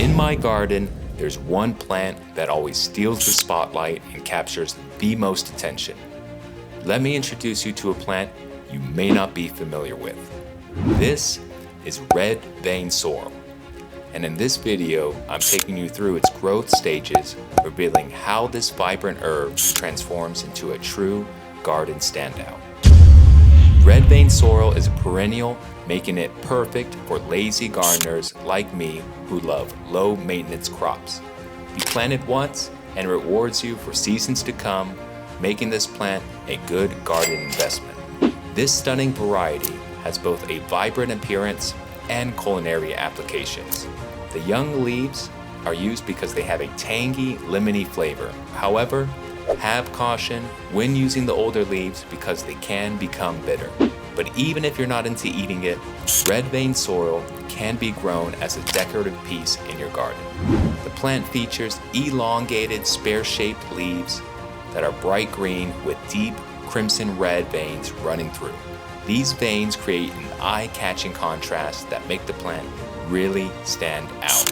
In my garden, there's one plant that always steals the spotlight and captures the most attention. Let me introduce you to a plant you may not be familiar with. This is red vein sorrel. And in this video, I'm taking you through its growth stages, revealing how this vibrant herb transforms into a true garden standout. Red vein sorrel is a perennial, making it perfect for lazy gardeners like me who love low-maintenance crops. You plant it once and it rewards you for seasons to come, making this plant a good garden investment. This stunning variety has both a vibrant appearance and culinary applications. The young leaves are used because they have a tangy, lemony flavor. However, have caution when using the older leaves because they can become bitter. But even if you're not into eating it, red vein sorrel can be grown as a decorative piece in your garden. The plant features elongated, spare-shaped leaves that are bright green with deep crimson red veins running through. These veins create an eye-catching contrast that make the plant really stand out.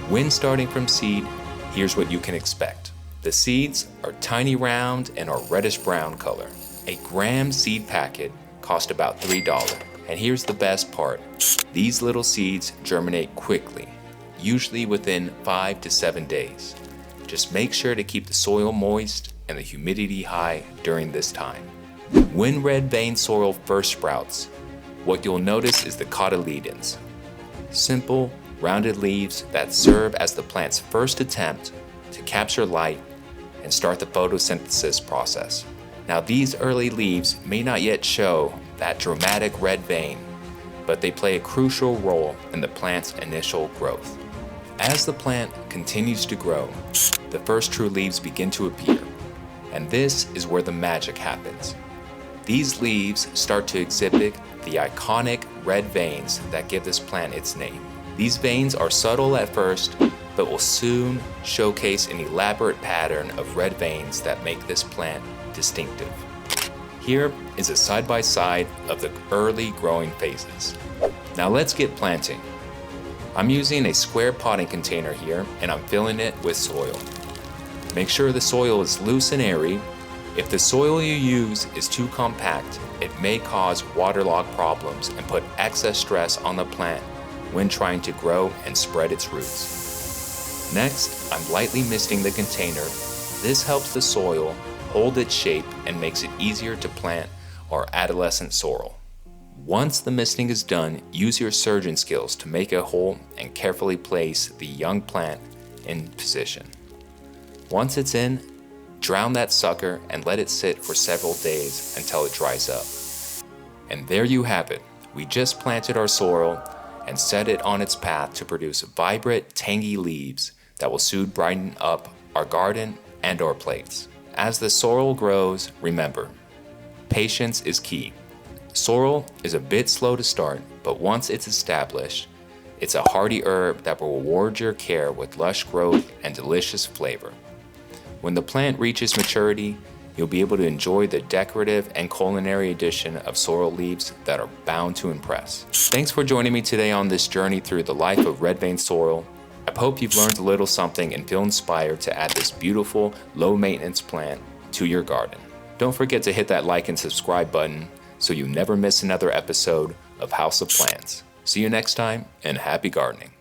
When starting from seed, here's what you can expect. The seeds are tiny round and are reddish brown color. A gram seed packet costs about $3. And here's the best part. These little seeds germinate quickly, usually within 5 to 7 days. Just make sure to keep the soil moist and the humidity high during this time. When red vein sorrel first sprouts, what you'll notice is the cotyledons. Simple, rounded leaves that serve as the plant's first attempt to capture light and start the photosynthesis process. Now, these early leaves may not yet show that dramatic red vein, but they play a crucial role in the plant's initial growth. As the plant continues to grow, the first true leaves begin to appear, and this is where the magic happens. These leaves start to exhibit the iconic red veins that give this plant its name. These veins are subtle at first, but will soon showcase an elaborate pattern of red veins that make this plant distinctive. Here is a side-by-side of the early growing phases. Now let's get planting. I'm using a square potting container here, and I'm filling it with soil. Make sure the soil is loose and airy. If the soil you use is too compact, it may cause waterlogged problems and put excess stress on the plant when trying to grow and spread its roots. Next, I'm lightly misting the container. This helps the soil hold its shape and makes it easier to plant our adolescent sorrel. Once the misting is done, use your surgeon skills to make a hole and carefully place the young plant in position. Once it's in, drown that sucker and let it sit for several days until it dries up. And there you have it. We just planted our sorrel and set it on its path to produce vibrant, tangy leaves that will soon brighten up our garden and our plates. As the sorrel grows, remember, patience is key. Sorrel is a bit slow to start, but once it's established, it's a hardy herb that will reward your care with lush growth and delicious flavor. When the plant reaches maturity, you'll be able to enjoy the decorative and culinary addition of sorrel leaves that are bound to impress. Thanks for joining me today on this journey through the life of red vein sorrel. I hope you've learned a little something and feel inspired to add this beautiful, low-maintenance plant to your garden. Don't forget to hit that like and subscribe button so you never miss another episode of House of Plants. See you next time, and happy gardening.